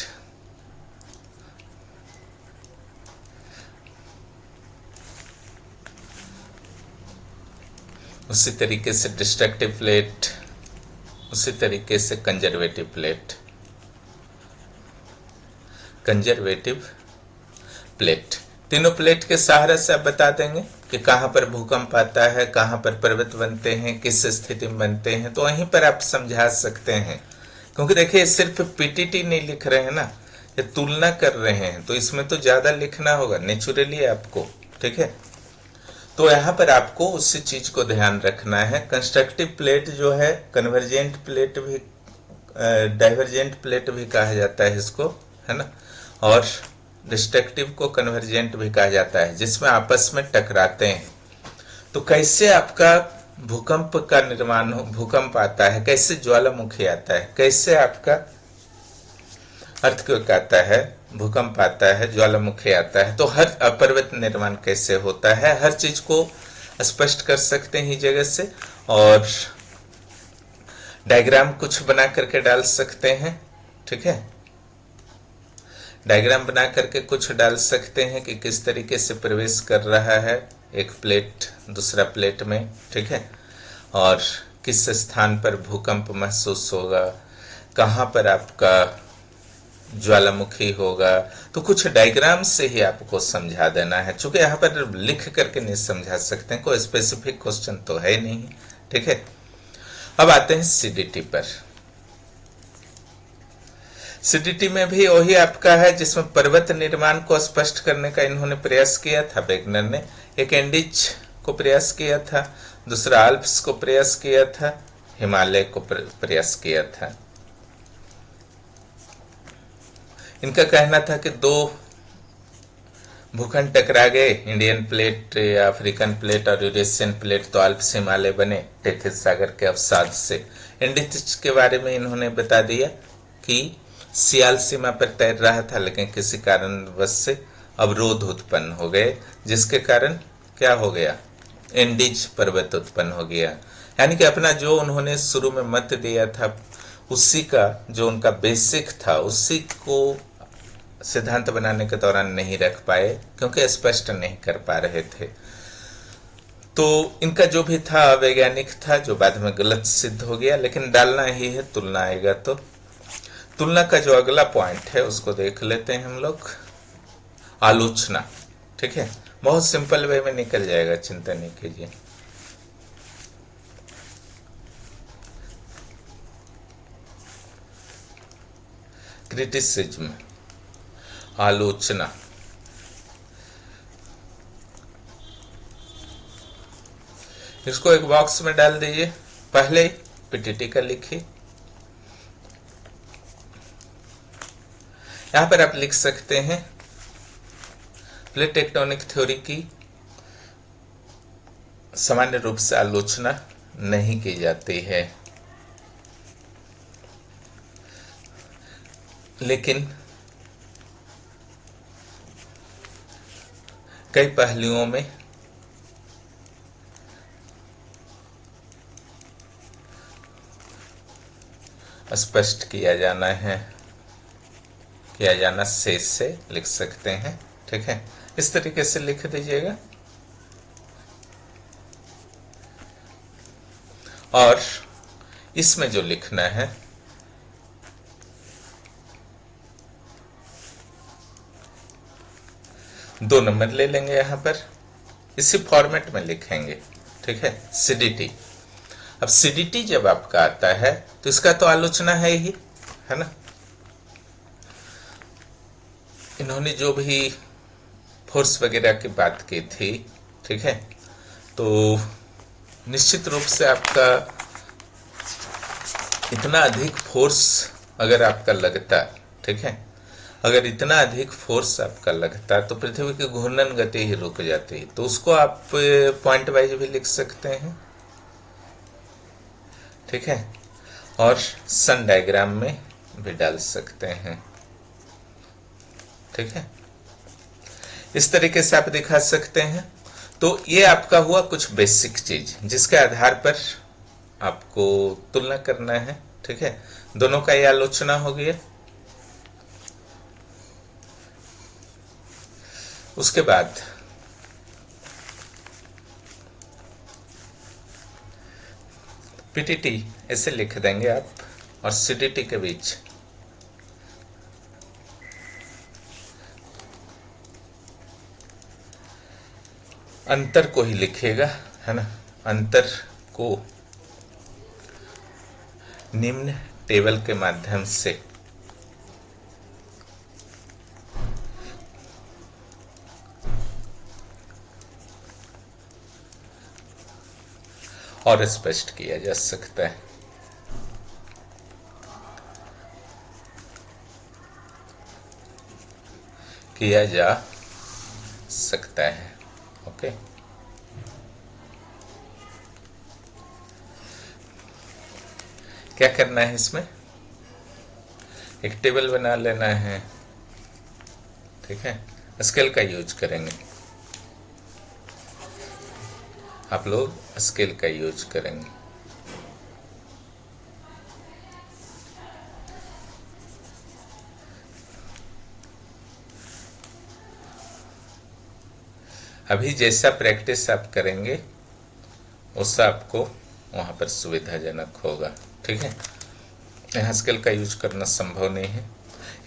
A: उसी तरीके से डिस्ट्रक्टिव प्लेट, उसी तरीके से कंजर्वेटिव प्लेट। कंजर्वेटिव प्लेट, तीनों प्लेट के सहारे से आप बता देंगे कि कहां पर भूकंप आता है, कहां पर पर्वत बनते हैं, किस स्थिति में बनते हैं। तो वहीं पर आप समझा सकते हैं, क्योंकि देखिए सिर्फ पीटीटी नहीं लिख रहे हैं ना, ये तुलना कर रहे हैं, तो इसमें तो ज्यादा लिखना होगा नेचुरली आपको। ठीक है, तो यहां पर आपको उसी चीज को ध्यान रखना है। कंस्ट्रक्टिव प्लेट जो है, कन्वर्जेंट प्लेट भी, डाइवर्जेंट प्लेट भी कहा जाता है इसको, है ना, और डिस्ट्रक्टिव को कन्वर्जेंट भी कहा जाता है, जिसमें आपस में टकराते हैं। तो कैसे आपका भूकंप का निर्माण हो, भूकंप आता है, कैसे ज्वालामुखी आता है, कैसे आपका अर्थक्वेक आता है, भूकंप आता है, ज्वालामुखी आता है, तो हर पर्वत निर्माण कैसे होता है, हर चीज को स्पष्ट कर सकते हैं जगह से। और डायग्राम कुछ बना करके डाल सकते हैं। ठीक है, डायग्राम बना करके कुछ डाल सकते हैं कि किस तरीके से प्रवेश कर रहा है एक प्लेट दूसरा प्लेट में। ठीक है, और किस स्थान पर भूकंप महसूस होगा, कहां पर आपका ज्वालामुखी होगा, तो कुछ डायग्राम से ही आपको समझा देना है। चूंकि यहाँ पर लिख करके नहीं समझा सकते हैं, कोई स्पेसिफिक क्वेश्चन तो है नहीं। ठीक है, अब आते हैं सीडीटी पर। सीडीटी में भी वही आपका है जिसमें पर्वत निर्माण को स्पष्ट करने का इन्होंने प्रयास किया था वेगनर ने। एक एंडीज को प्रयास किया था, दूसरा आल्प्स को प्रयास किया था, हिमालय को प्रयास किया था। इनका कहना था कि 2 भूखंड टकरा गए, इंडियन प्लेट या अफ्रीकन प्लेट और यूरेशियन प्लेट, तो आल्प्स हिमालय बने टेथिस सागर के अवसाद से। एंडीज के बारे में इन्होंने बता दिया कि सियाल सीमा पर तैर रहा था, लेकिन किसी कारणवश से अवरोध उत्पन्न हो गए, जिसके कारण क्या हो गया, एंडीज पर्वत उत्पन्न हो गया। यानी कि अपना जो उन्होंने शुरू में मत दिया था, उसी का जो उनका बेसिक था, उसी को सिद्धांत बनाने के दौरान नहीं रख पाए, क्योंकि स्पष्ट नहीं कर पा रहे थे। तो इनका जो भी था वैज्ञानिक था, जो बाद में गलत सिद्ध हो गया, लेकिन डालना ही है, तुलना आएगा तो। तुलना का जो अगला पॉइंट है उसको देख लेते हैं हम लोग, आलोचना। ठीक है, बहुत सिंपल वे में निकल जाएगा, चिंता नहीं कीजिए। क्रिटिसिज्म, आलोचना। इसको एक बॉक्स में डाल दीजिए, पहले पीटीटी का लिखिए। यहां पर आप लिख सकते हैं प्लेट टेक्टोनिक थ्योरी की सामान्य रूप से आलोचना नहीं की जाती है, लेकिन कई पहलुओं में स्पष्ट किया जाना है, किया जाना शेष से लिख सकते हैं। ठीक है, इस तरीके से लिख दीजिएगा। और इसमें जो लिखना है 2 नंबर ले लेंगे यहां पर, इसी फॉर्मेट में लिखेंगे, ठीक है, सीडीटी। अब सीडीटी जब आपका आता है तो इसका तो आलोचना है ही, है ना। इन्होंने जो भी फोर्स वगैरह की बात की थी, ठीक है, तो निश्चित रूप से आपका इतना अधिक फोर्स अगर आपका लगता, ठीक है, अगर इतना अधिक फोर्स आपका लगता तो पृथ्वी की घूर्णन गति ही रुक जाती, तो उसको आप पॉइंट वाइज भी लिख सकते हैं, ठीक है, और सन डायग्राम में भी डाल सकते हैं, ठीक है, इस तरीके से आप दिखा सकते हैं। तो ये आपका हुआ कुछ बेसिक चीज जिसके आधार पर आपको तुलना करना है, ठीक है, दोनों का ये आलोचना हो गया। उसके बाद पीटीटी ऐसे लिख देंगे आप, और सीडीटी के बीच अंतर को ही लिखिएगा, है ना, अंतर को निम्न टेबल के माध्यम से और स्पष्ट किया जा सकता है। किया जा सकता है, ओके। क्या करना है इसमें, एक टेबल बना लेना है, ठीक है, स्केल का यूज करेंगे, आप लोग स्केल का यूज करेंगे। अभी जैसा प्रैक्टिस आप करेंगे उससे आपको वहां पर सुविधाजनक होगा, ठीक है। यहाँ स्केल का यूज करना संभव नहीं है।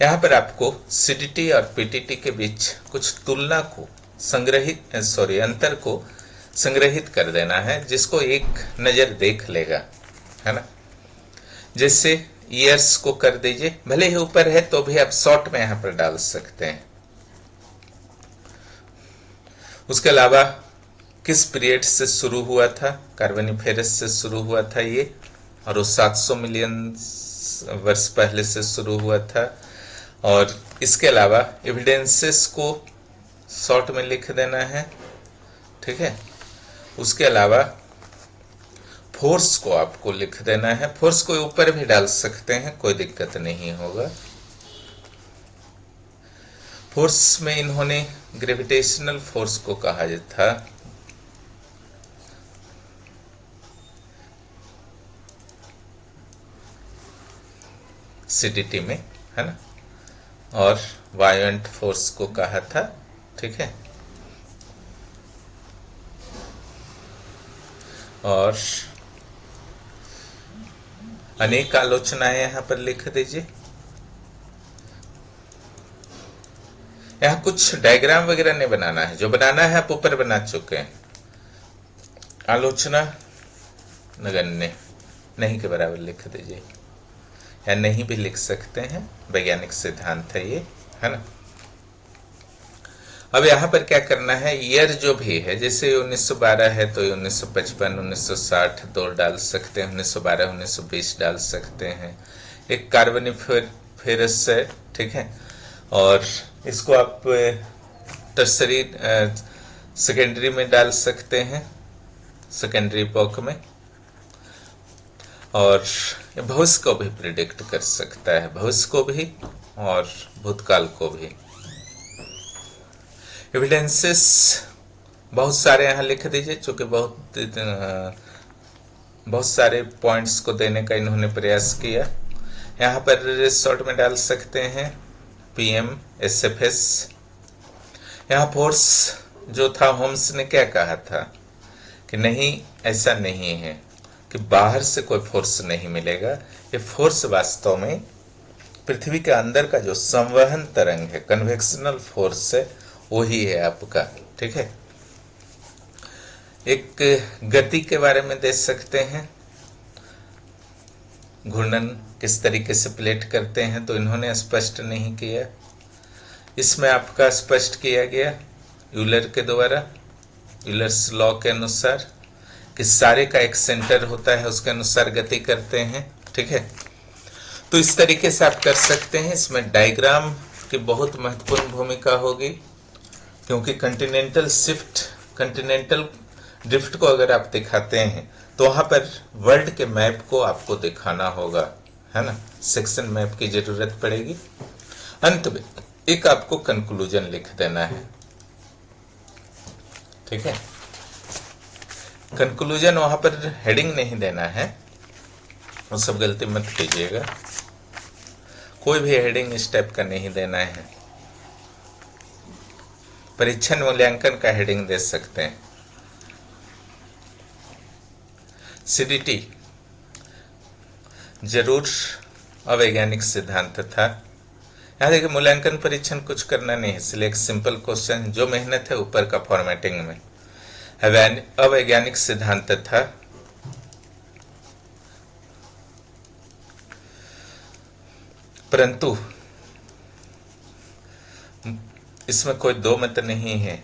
A: यहाँ पर आपको सीडीटी और पीटीटी के बीच कुछ तुलना को संग्रहित अंतर को संग्रहित कर देना है, जिसको एक नजर देख लेगा, है ना। जैसे ईयर्स को कर दीजिए, भले ही ऊपर है तो भी आप शॉर्ट में यहाँ पर डाल सकते हैं। उसके अलावा किस पीरियड से शुरू हुआ था, कार्बोनिफेरस से शुरू हुआ था ये, और वो 700 मिलियन वर्ष पहले से शुरू हुआ था। और इसके अलावा एविडेंसेस को शॉर्ट में लिख देना है, ठीक है। उसके अलावा फोर्स को आपको लिख देना है, फोर्स को ऊपर भी डाल सकते हैं, कोई दिक्कत नहीं होगा। फोर्स में इन्होंने ग्रेविटेशनल फोर्स को कहा था, सीडीटी में, है ना, और वायोलेंट फोर्स को कहा था, ठीक है। और अनेक आलोचनाएं यहां पर लिख दीजिए। यहाँ कुछ डायग्राम वगैरह नहीं बनाना है, जो बनाना है आप ऊपर बना चुके हैं। आलोचना नगण्य नहीं के बराबर लिख दीजिए, या नहीं भी लिख सकते हैं, वैज्ञानिक सिद्धांत है ये, है ना। अब यहाँ पर क्या करना है, ईयर जो भी है, जैसे 1912 है तो 1955, 1960 दो डाल सकते हैं, 1912, 1920 डाल सकते हैं। एक कार्बोनिफेरस है, ठीक है, और इसको आप टर्सरी सेकेंडरी में डाल सकते हैं, सेकेंडरी इपॉक में। और भविष्य को भी प्रिडिक्ट कर सकता है, भविष्य को भी और भूतकाल को भी। एविडेंसेस बहुत सारे यहाँ लिख दीजिए, चूंकि बहुत सारे पॉइंट्स को देने का इन्होंने प्रयास किया। यहाँ पर शॉर्ट में डाल सकते हैं पीएम एसएफएस। यहाँ फोर्स जो था, होम्स ने क्या कहा था कि नहीं, ऐसा नहीं है कि बाहर से कोई फोर्स नहीं मिलेगा, ये फोर्स वास्तव में पृथ्वी के अंदर का जो संवहन तरंग है, कन्वेक्शनल फोर्स है, वही है आपका। ठीक है, एक गति के बारे में देख सकते हैं, घूर्णन किस तरीके से प्लेट करते हैं, तो इन्होंने स्पष्ट नहीं किया। इसमें आपका स्पष्ट किया गया यूलर के द्वारा, यूलर्स लॉ के अनुसार कि सारे का एक सेंटर होता है, उसके अनुसार गति करते हैं। ठीक है, तो इस तरीके से आप कर सकते हैं। इसमें डायग्राम की बहुत महत्वपूर्ण भूमिका होगी, क्योंकि कंटिनेंटल शिफ्ट, कंटिनेंटल ड्रिफ्ट को अगर आप दिखाते हैं तो वहां पर वर्ल्ड के मैप को आपको दिखाना होगा, है ना, सेक्शन मैप की जरूरत पड़ेगी। अंत में एक आपको कंक्लूजन लिख देना है। ठीक है, कंक्लूजन वहां पर हेडिंग नहीं देना है, वो सब गलती मत कीजिएगा, कोई भी हेडिंग इस टाइप का नहीं देना है। परीक्षण मूल्यांकन का हेडिंग दे सकते हैं। सीडीटी जरूर अवैज्ञानिक सिद्धांत था। यहां देखिए, मूल्यांकन परीक्षण कुछ करना नहीं है, इसलिए एक सिंपल क्वेश्चन, जो मेहनत है ऊपर का फॉर्मेटिंग में। अवैज्ञानिक सिद्धांत था, परंतु इसमें कोई दो मत नहीं है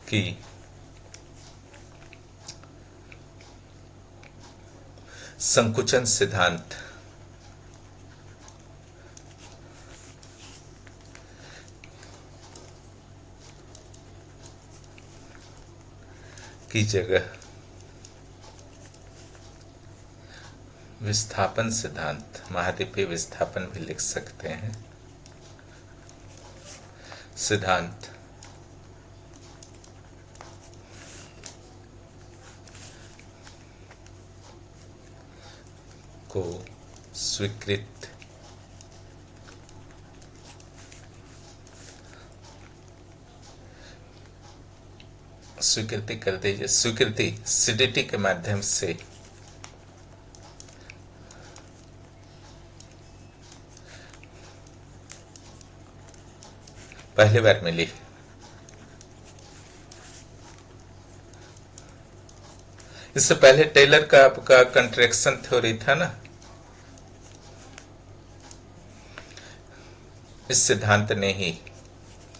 A: कि संकुचन सिद्धांत की जगह विस्थापन सिद्धांत, महाद्वीपीय विस्थापन भी लिख सकते हैं, सिद्धांत को स्वीकृति कर दीजिए, स्वीकृति सीडीटी के माध्यम से पहली बार मिली। इससे पहले टेलर का आपका कंट्रैक्शन थ्योरी था ना, इस सिद्धांत ने ही,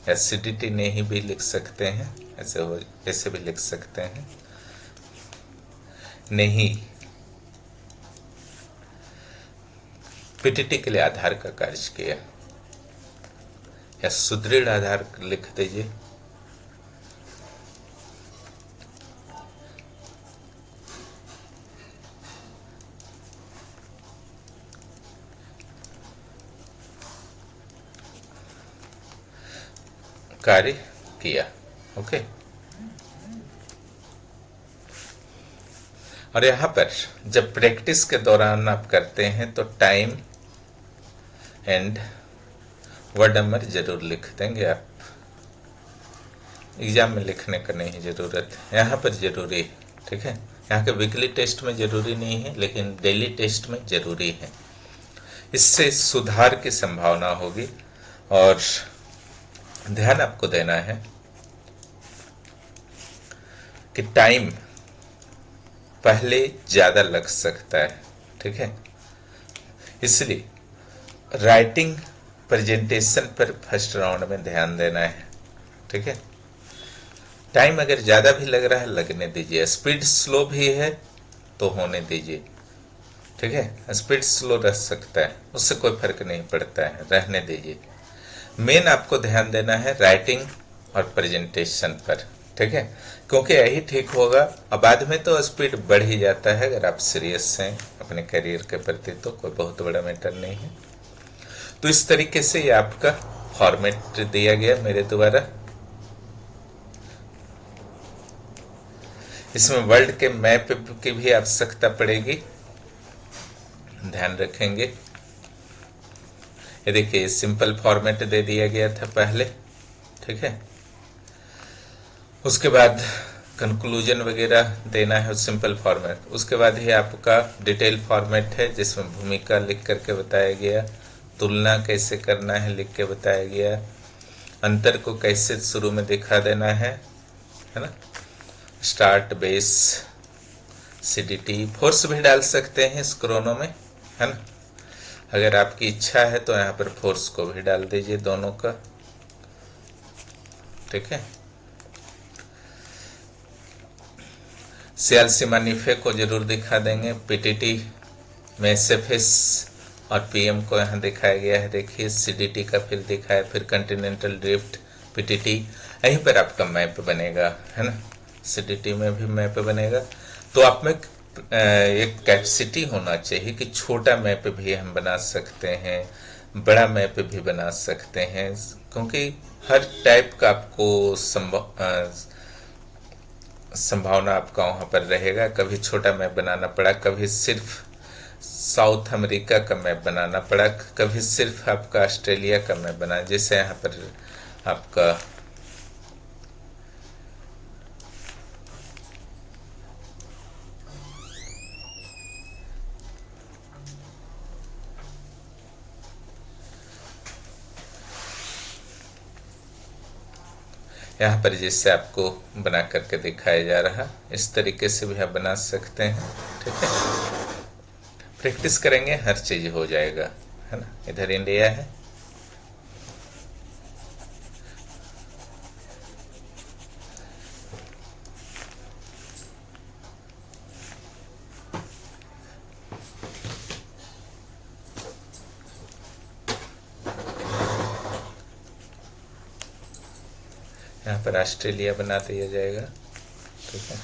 A: एसिडिटी ने ही भी लिख सकते हैं, ऐसे भी लिख सकते हैं, नहीं पीटीटी के लिए आधार का कार्य किया, या सुदृढ़ आधार लिख दीजिए। कार्य किया। ओके, और यहां पर जब प्रैक्टिस के दौरान आप करते हैं तो टाइम एंड वर्ड नंबर जरूर लिख देंगे आप, एग्जाम में लिखने का नहीं जरूरत है, यहाँ पर जरूरी है। ठीक है, यहाँ के वीकली टेस्ट में जरूरी नहीं है, लेकिन डेली टेस्ट में जरूरी है, इससे सुधार की संभावना होगी। और ध्यान आपको देना है कि टाइम पहले ज्यादा लग सकता है। ठीक है, इसलिए राइटिंग प्रेजेंटेशन पर फर्स्ट राउंड में ध्यान देना है। ठीक है, टाइम अगर ज्यादा भी लग रहा है लगने दीजिए, स्पीड स्लो भी है तो होने दीजिए। ठीक है, स्पीड स्लो रह सकता है, उससे कोई फर्क नहीं पड़ता है, रहने दीजिए। मेन आपको ध्यान देना है राइटिंग और प्रेजेंटेशन पर। ठीक है, क्योंकि यही ठीक होगा। अब बाद में तो स्पीड बढ़ ही जाता है, अगर आप सीरियस हैं अपने करियर के प्रति तो कोई बहुत बड़ा मैटर नहीं है। तो इस तरीके से ये आपका फॉर्मेट दिया गया मेरे द्वारा। इसमें वर्ल्ड के मैप की भी आवश्यकता पड़ेगी, ध्यान रखेंगे। ये देखिए सिंपल फॉर्मेट दे दिया गया था पहले। ठीक है, उसके बाद कंक्लूजन वगैरह देना है सिंपल फॉर्मेट। उसके बाद ही आपका डिटेल फॉर्मेट है जिसमें भूमिका लिख करके बताया गया, तुलना कैसे करना है लिख के बताया गया, अंतर को कैसे शुरू में दिखा देना है ना, स्टार्ट, बेस, सीडीटी, फोर्स भी डाल सकते हैं इस क्रोनो में, है ना। अगर आपकी इच्छा है तो यहाँ पर फोर्स को भी डाल दीजिए दोनों का, ठीक है। सीएलसी मानिफे को जरूर दिखा देंगे। पीटीटी में एसएफएस और पीएम को यहाँ दिखाया गया है, देखिए सीडीटी का फिर दिखाया, फिर कंटिनेंटल ड्रिफ्ट, पीटीटी, यहीं पर आपका मैप बनेगा, है ना। सीडीटी में भी मैप बनेगा। तो आप में एक कैपेसिटी होना चाहिए कि छोटा मैप भी हम बना सकते हैं, बड़ा मैप भी बना सकते हैं, क्योंकि हर टाइप का आपको संभावना आपका वहां पर रहेगा। कभी छोटा मैप बनाना पड़ा, कभी सिर्फ साउथ अमेरिका का मैप बनाना पड़ा, कभी सिर्फ आपका ऑस्ट्रेलिया का मैप बना, जैसे यहाँ पर आपका यहाँ पर जैसे आपको बना करके दिखाया जा रहा, इस तरीके से भी आप बना सकते हैं, ठीक है। प्रैक्टिस करेंगे हर चीज हो जाएगा, है ना। इधर इंडिया है, यहाँ पर ऑस्ट्रेलिया बना दिया जाएगा, ठीक है।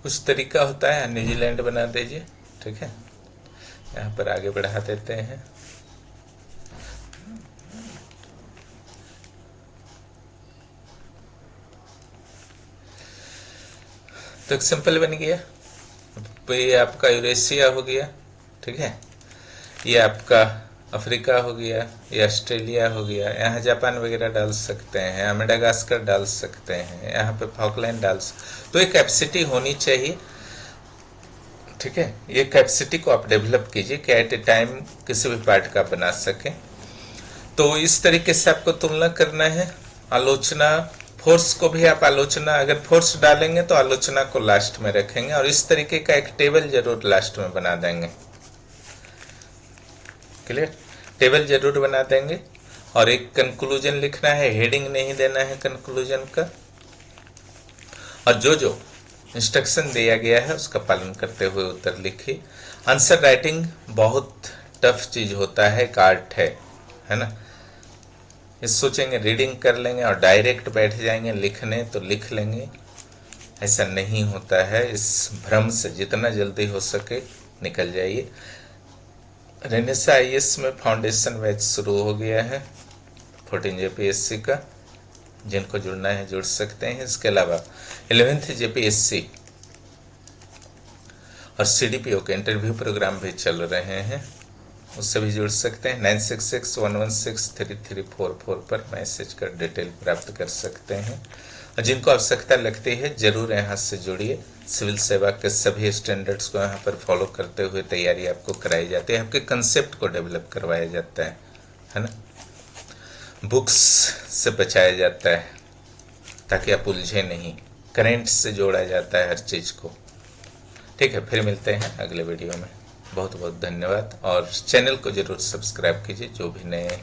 A: कुछ तरीका होता है, न्यूजीलैंड बना दीजिए, ठीक है। यहाँ पर आगे बढ़ा देते हैं। तो एक सिंपल बन गया। ये आपका यूरेशिया हो गया, ठीक है। ये आपका अफ्रीका हो गया, ये ऑस्ट्रेलिया हो गया। यहाँ जापान वगैरह डाल सकते हैं, यहाँ मेडागास्कर डाल सकते हैं, यहाँ पे फॉकलैंड डाल सकते। तो एक कैपेसिटी होनी चाहिए, ठीक है। ये कैपेसिटी को आप डेवलप कीजिए कि एट ए टाइम किसी भी पार्ट का बना सके। तो इस तरीके से आपको तुलना करना है। आलोचना, फोर्स को भी आप आलोचना, अगर फोर्स डालेंगे तो आलोचना को लास्ट में रखेंगे, और इस तरीके का एक टेबल जरूर लास्ट में बना देंगे, क्लियर। टेबल जरूर बना देंगे, और एक कंक्लूजन लिखना है, हेडिंग नहीं देना है कंक्लूजन का। और जो जो इंस्ट्रक्शन दिया गया है उसका पालन करते हुए उत्तर लिखिए। आंसर राइटिंग बहुत टफ चीज होता है, एक आर्ट है ना। इस सोचेंगे रीडिंग कर लेंगे और डायरेक्ट बैठ जाएंगे लिखने तो लिख लेंगे, ऐसा नहीं होता है। इस भ्रम से जितना जल्दी हो सके निकल जाइए। रेनेसा आईएएस में फाउंडेशन बैच शुरू हो गया है 14 जेपीएससी का, जिनको जुड़ना है जुड़ सकते हैं। इसके अलावा 11th जेपीएससी और सीडीपीओ के इंटरव्यू प्रोग्राम भी चल रहे हैं, उससे भी जुड़ सकते हैं। 9661163344 पर मैसेज कर डिटेल प्राप्त कर सकते हैं। और जिनको आवश्यकता लगती है जरूर यहाँ से जुड़िए। सिविल सेवा के सभी स्टैंडर्ड्स को यहाँ पर फॉलो करते हुए तैयारी आपको कराई जाती है, आपके कंसेप्ट को डेवलप करवाया जाता है ना। बुक्स से बचाया जाता है ताकि आप उलझे नहीं, करेंट से जोड़ा जाता है हर चीज को, ठीक है। फिर मिलते हैं अगले वीडियो में। बहुत बहुत धन्यवाद, और चैनल को जरूर सब्सक्राइब कीजिए जो भी नए